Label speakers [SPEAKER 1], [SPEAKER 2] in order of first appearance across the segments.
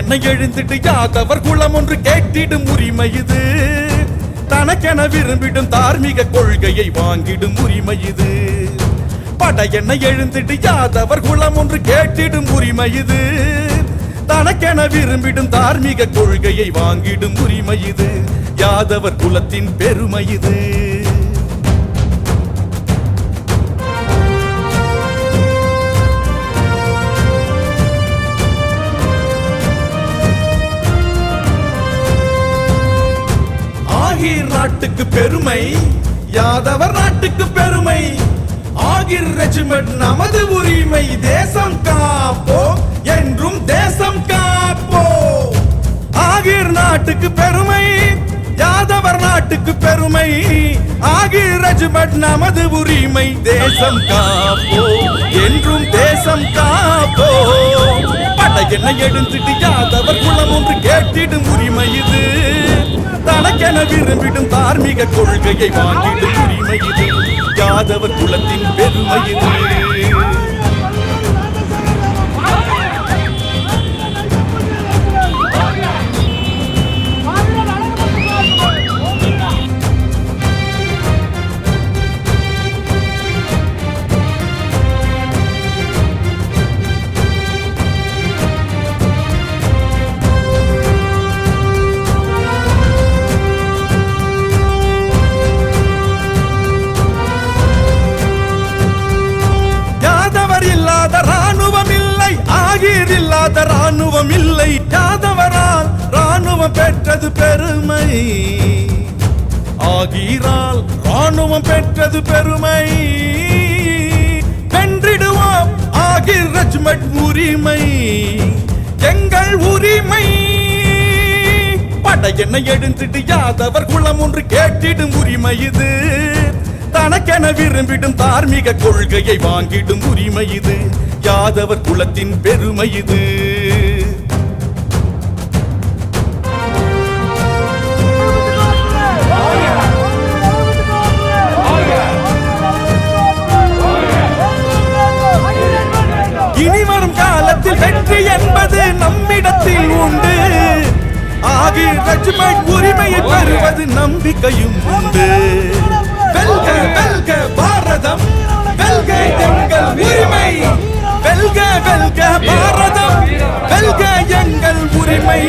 [SPEAKER 1] என்ன எழுந்துட்டு யாதவர் குலம் ஒன்று கேட்டிடும் உரிமை இது. தனக்கென விரும்பிடும் தார்மீக கொள்கையை வாங்கிடும் உரிமை இது. படையென்ன எழுந்துட்டு யாதவர் குலம் ஒன்று கேட்டிடும் உரிமை இது. தனக்கென விரும்பிடும் தார்மீக கொள்கையை வாங்கிடும் உரிமை இது. யாதவர் குலத்தின் பெருமை இது. ஆகிர் நாட்டுக்கு பெருமை, யாதவர் நாட்டுக்கு பெருமை. ஆகிர் ரெஜிமெண்ட் நமது உரிமை. தேசம் காப்போ என்றும் தேசம் காப்போ. ஆகிர் நாட்டுக்கு பெருமை, யாதவர் நாட்டுக்கு பெருமை. ஆகிர் ரெஜிமெண்ட் நமது உரிமை. தேசம் காப்போ என்றும் தேசம் காப்போ. படையென்ன எழுந்துட்டு யாதவர் குலம் ஒன்று கேட்டிடும் உரிமை இது. தனக்கென விரும்பிடும் தார்மீக கொள்கையை வாங்கிடும் உரிமை இது. யாதவர் குலத்தின் பெருமை இது. ராணுவம் இல்லை, ஆகிர் இல்லாத ராணுவம் இல்லை. யாதவரால் ராணுவம் பெற்றது பெருமை. ஆகிரால் ராணுவம் பெற்றது பெருமை. வென்றிடுவோம் ஆகிர் ரெஜிமெண்ட் உரிமை. எங்கள் உரிமை. படையென்ன எழுந்துட்டு யாதவர் குலம் ஒன்று கேட்டிடும் உரிமை இது. தனக்கென விரும்பிடும் தார்மீக கொள்கையை வாங்கிடும் உரிமை இது. யாதவர் குலத்தின் பெருமை இது. இனிவரும் காலத்தில் வெற்றி என்பது நம்மிடத்தில் உண்டு. ஆகிர் ரெஜிமெண்ட் உரிமையை பெறுவது நம்பிக்கையும் உண்டு. வெல்க வெல்க பாரதம், வெல்க எங்கள் உரிமை. வெல்க வெல்க பாரதம், வெல்க எங்கள் உரிமை.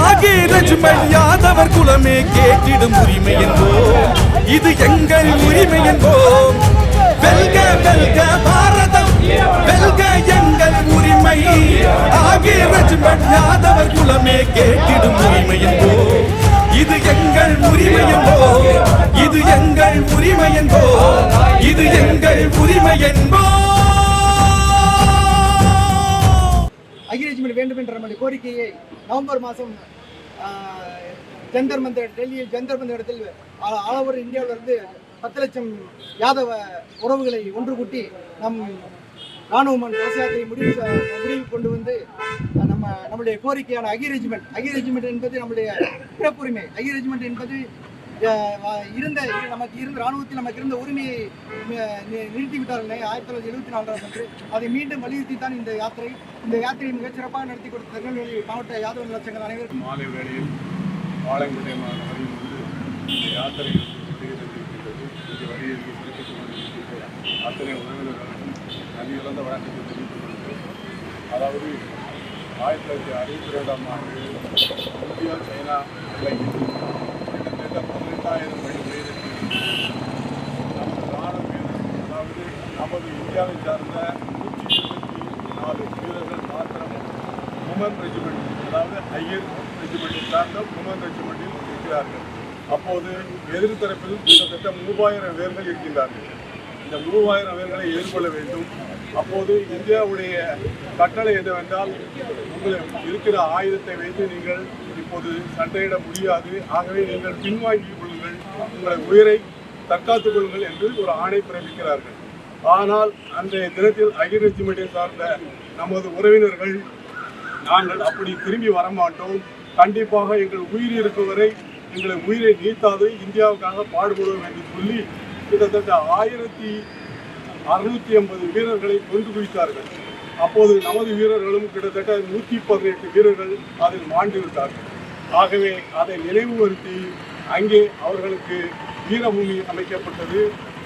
[SPEAKER 1] ஆகிர் ரெஜிமெண்ட் யாதவர் குலமே கேட்டிடும் உரிமை என்போம். இது எங்கள் உரிமை என்போம். வெல்க வெல்க பாரதம், வெல்க எங்கள் உரிமை. ஆகிர் ரெஜிமெண்ட் யாதவர் குலமே கேட்டிடும் உரிமை என்போம். இது எங்கள் உரிமை என்போம். இது எங்கள் உரிமை என்போம். இது எங்கள் உரிமை என்போம்.
[SPEAKER 2] அகில ரெஜிமெண்ட் வேண்டும் என்ற நம்முடைய கோரிக்கையை நவம்பர் மாதம் ஜந்தர் மந்தர், டெல்லியில் ஜந்தர் மந்தர் இடத்தில் ஆல் ஓவர் இந்தியாவிலிருந்து 10 லட்சம் யாதவ உறவுகளை ஒன்று கூட்டி நம் ராணுவ கலச யாத்திரை முடிவு கொண்டு வந்து நம்முடைய கோரிக்கையான அகில ரெஜிமெண்ட் என்பது நம்முடைய பிறப்புரிமை. அகில ரெஜிமெண்ட் என்பது நமக்கு இருந்த ராணுவத்தில் நமக்கு இருந்த உரிமையை நிறுத்திவிட்டார்கள் 1974 அன்று. அதை மீண்டும் வலியுறுத்தி தான் இந்த யாத்திரையை மிகச்சிறப்பாக நடத்தி கொடுத்த திருநெல்வேலி மாவட்ட யாதவ நலச்சங்கள் அனைவருக்கும்
[SPEAKER 3] மாலை வேளையில் பாளையங்குடி வரையில் இந்த யாத்திரை வழியில் அத்தனை உறவினர்களுக்கும் நன்றி இழந்த வழக்கத்தை தெரிவித்துக் கொள்கிறேன். அதாவது 1962ஆம் ஆண்டு இந்தியா சைனா எல்லையில் கிட்டத்தட்ட 18,000 வயதிற்கு நமது ராணுவ வீரர்கள், அதாவது நமது இந்தியாவை சார்ந்த 124 வீரர்கள் மாத்திரம் உமன் ரெஜிமெண்ட், அதாவது அய்யர் ரெஜிமெண்ட்டை சார்ந்த உமன் ரெஜிமெண்டில் இருக்கிறார்கள். அப்போது எதிர்த்தரப்பில் கிட்டத்தட்ட 3000 பேர்கள் இருக்கின்றார்கள். இந்த 3000 பேர்களை எதிர்கொள்ள வேண்டும். அப்போது இந்தியாவுடைய கட்டளை என்னவென்றால், உங்களுக்கு இருக்கிற ஆயுதத்தை வைத்து நீங்கள் இப்போது சண்டையிட முடியாது, ஆகவே நீங்கள் பின்வாங்கிக் கொள்ளுங்கள், உங்கள் உயிரை தற்காத்துக் கொள்ளுங்கள் என்று ஒரு ஆணை பிறப்பிக்கிறார்கள். ஆனால் அன்றைய தினத்தில் அகில ரெஜிமெண்ட்டை சார்ந்த நமது உறவினர்கள், நாங்கள் அப்படி திரும்பி வரமாட்டோம், கண்டிப்பாக எங்கள் உயிர் இருக்கும் வரை எங்களை உயிரை நீத்தாது இந்தியாவுக்காக பாடுபடுவோம் என்று சொல்லி கிட்டத்தட்ட 1650 வீரர்களை கொண்டு குவித்தார்கள். அப்போது நமது வீரர்களும் கிட்டத்தட்ட 118 வீரர்கள் அதில் மாண்டு விட்டார்கள். ஆகவே அதை நினைவுபடுத்தி அங்கே அவர்களுக்கு வீரபூமி அமைக்கப்பட்டது.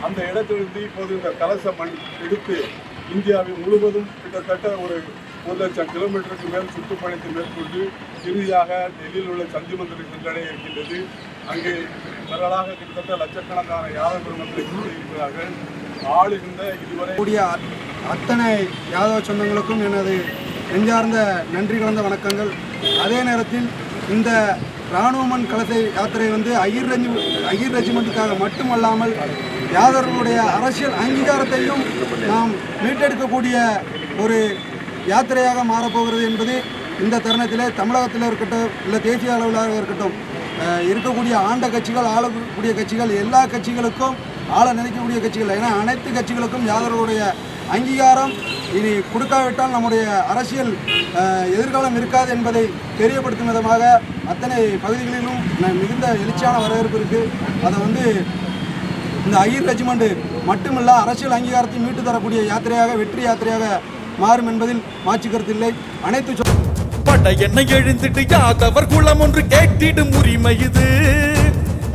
[SPEAKER 3] அந்த இடத்திலிருந்து இப்போது இந்த கலச மண் எடுத்து இந்தியாவில் முழுவதும் கிட்டத்தட்ட ஒரு 1,00,000 கிலோமீட்டருக்கு மேல் சுற்றுப்பயணத்தை மேற்கொண்டு இறுதியாக டெல்லியில் உள்ள சந்தி மந்திரி சென்றடைய இருக்கின்றது. அங்கே பரவலாக கிட்டத்தட்ட லட்சக்கணக்கான யாதவ பெருமக்களை கூடியிருக்கிறார்கள். ஆளுகின்ற இதுவரை
[SPEAKER 4] கூடிய அத்தனை யாதவ சொந்தங்களுக்கும் எனது நெஞ்சார்ந்த நன்றி கலந்த வணக்கங்கள். அதே நேரத்தில் இந்த இராணுவமன் கலச யாத்திரை ஐயர் ரெஜிமெண்ட்டுக்காக மட்டுமல்லாமல் யாதவர்களுடைய அரசியல் அங்கீகாரத்தையும் நாம் மீட்டெடுக்கக்கூடிய ஒரு யாத்திரையாக மாறப்போகிறது என்பது இந்த தருணத்தில் தமிழகத்தில் இருக்கட்டும் இல்லை தேசிய அளவிலாக இருக்கட்டும் இருக்கக்கூடிய ஆண்ட கட்சிகள் ஆளக்கூடிய கட்சிகள் எல்லா கட்சிகளுக்கும் ஆள நினைக்கக்கூடிய கட்சிகள் ஏன்னா அனைத்து கட்சிகளுக்கும் யாதவர்களுடைய அங்கீகாரம் இனி கொடுக்காவிட்டால் நம்முடைய அரசியல் எதிர்காலம் இருக்காது என்பதை தெரியப்படுத்தும் விதமாக அத்தனை பகுதிகளிலும் மிகுந்த எழுச்சியான வரவேற்பு இருக்குது. அதை இந்த ஐயர் ரெஜிமெண்ட் மட்டுமல்ல அரசியல் அங்கீகாரத்தை மீட்டு தரக்கூடிய யாத்திரையாக வெற்றி யாத்திரையாக மாறும் என்பதில் மாற்று கருத்தில்லை. அனைத்து
[SPEAKER 1] படையென்ன எழுந்திட்டு யாதவர் குலம் ஒன்று கேட்டிடும் உரிமை இது.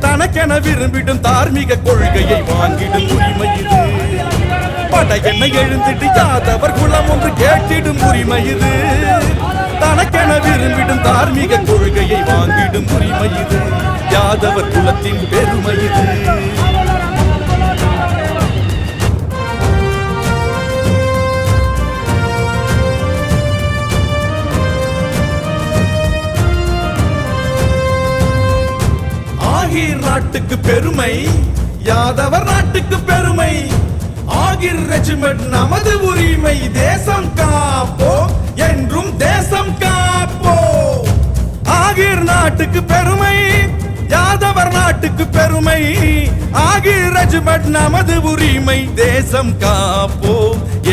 [SPEAKER 1] தனக்கென விரும்பிடும் தார்மீக கொள்கையை வாங்கிடும் உரிமை இது. படையென்ன எழுந்திட்டு யாதவர் குலம் ஒன்று கேட்டிடும் உரிமை இது. தனக்கென விரும்பிடும் தார்மீக கொள்கையை வாங்கிடும் உரிமை இது. யாதவர் குலத்தின் பெருமை இது. ஆகிர் நாட்டுக்கு பெருமை, யாதவர் நாட்டுக்கு பெருமை. ஆகிர் ரெஜிமெண்ட் நமது உரிமை. தேசம் காப்போ என்றும் தேசம் காப்போ. ஆகிர் நாட்டுக்கு பெருமை, யாதவர் நாட்டுக்கு பெருமை. ஆகிர் ரெஜிமெண்ட் நமது உரிமை. தேசம் காப்போ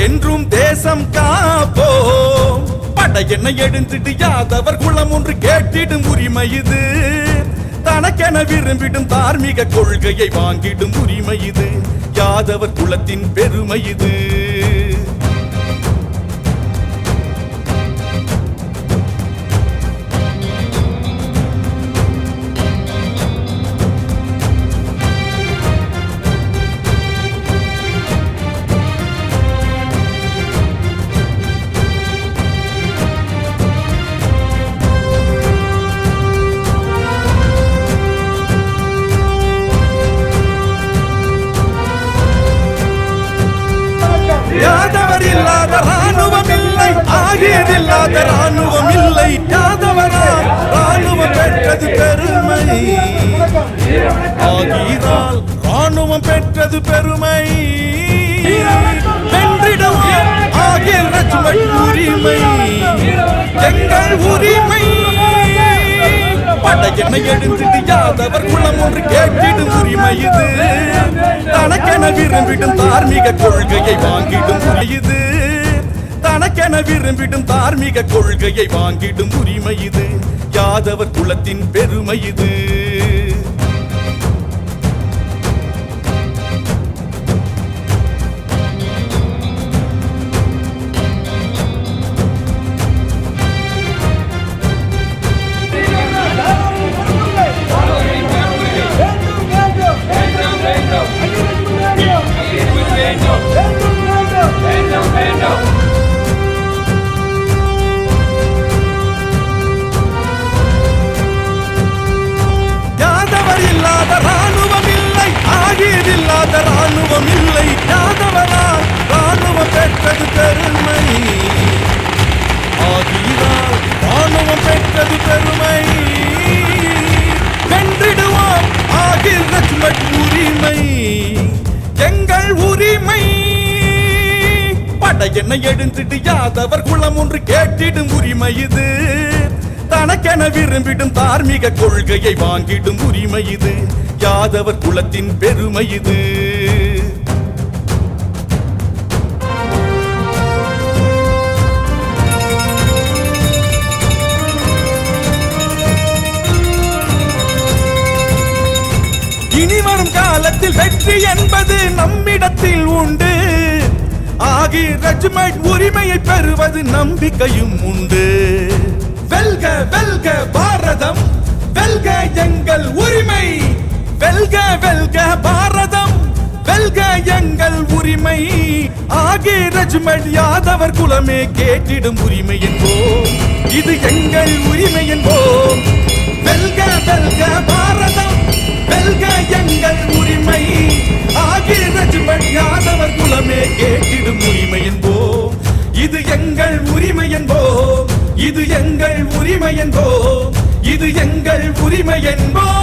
[SPEAKER 1] என்றும் தேசம் காப்போ. படையென்ன எழுந்திட்டு யாதவர் குலம் ஒன்று கேட்டிடும் உரிமை இது. தனக்கென விரும்பிடும் தார்மீக கொள்கையை வாங்கிடும் உரிமை இது. யாதவர் குலத்தின் பெருமை இது. யாதவர் இல்லாத ராணுவம் இல்லை, ஆகியர் இல்லாத ராணுவம் இல்லை. யாதவரால் ராணுவம் பெற்றது பெருமை. ஆகியரால் ராணுவம் பெற்றது பெருமை. வென்றிடுவோம் ஆகியர் ரெஜிமெண்ட் உரிமை. எங்கள் உரிமை. படையென்ன எழுந்திட்டு யாதவர் குலம் ஒன்று கேட்டிடும் உரிமை இது. தனக்கென விரும்பிடும் தார்மீக கொள்கையை வாங்கிடும் உரிமை இது. தனக்கென விரும்பிடும் தார்மீக கொள்கையை வாங்கிடும் உரிமை இது. யாதவர் குலத்தின் பெருமை இது. யாதவர் இல்லாத ராணுவம் இல்லை, ஆகியர் இல்லாத ராணுவம் இல்லை. யாதவரால் ராணுவம் பெற்றது பெருமை. ஆகியரால் ராணுவம் பெற்றது பெருமை. வென்றிடுவோம் ஆகிர் ரெஜிமெண்ட் உரிமை. எங்கள் உரிமை. படையென்ன எழுந்திட்டு யாதவர் குலம் ஒன்று கேட்டிடும் உரிமை இது. தனக்கென விரும்பிடும் தார்மீக கொள்கையை வாங்கிடும் உரிமை இது. யாதவர் குலத்தின் பெருமை இது. இனி வரும் காலத்தில் வெற்றி என்பது நம்மிடத்தில் உண்டு. ஆகி ரெஜிமெண்ட் உரிமையை பெறுவது நம்பிக்கையும் உண்டு. வெல்க வெல்க பாரதம், வெல்க எங்கள் உரிமை. வெல்க வெல்க பாரதம், வெல்க எங்கள் உரிமை. ஆகி ரெஜிமெண்ட் யாதவர் குலமே கேட்டிடும் உரிமை என்போம், இது எங்கள் உரிமை என்போம். வெல்க வெல்க பாரதம், வெல்க எங்கள் உரிமை. ஆகி ரெஜிமெண்ட் யாதவர் குலமே கேட்டிடும் உரிமை என்போம், இது எங்கள் உரிமை என்போம், இது எங்கள் உரிமை என்போம், இது எங்கள் உரிமை என்போம்.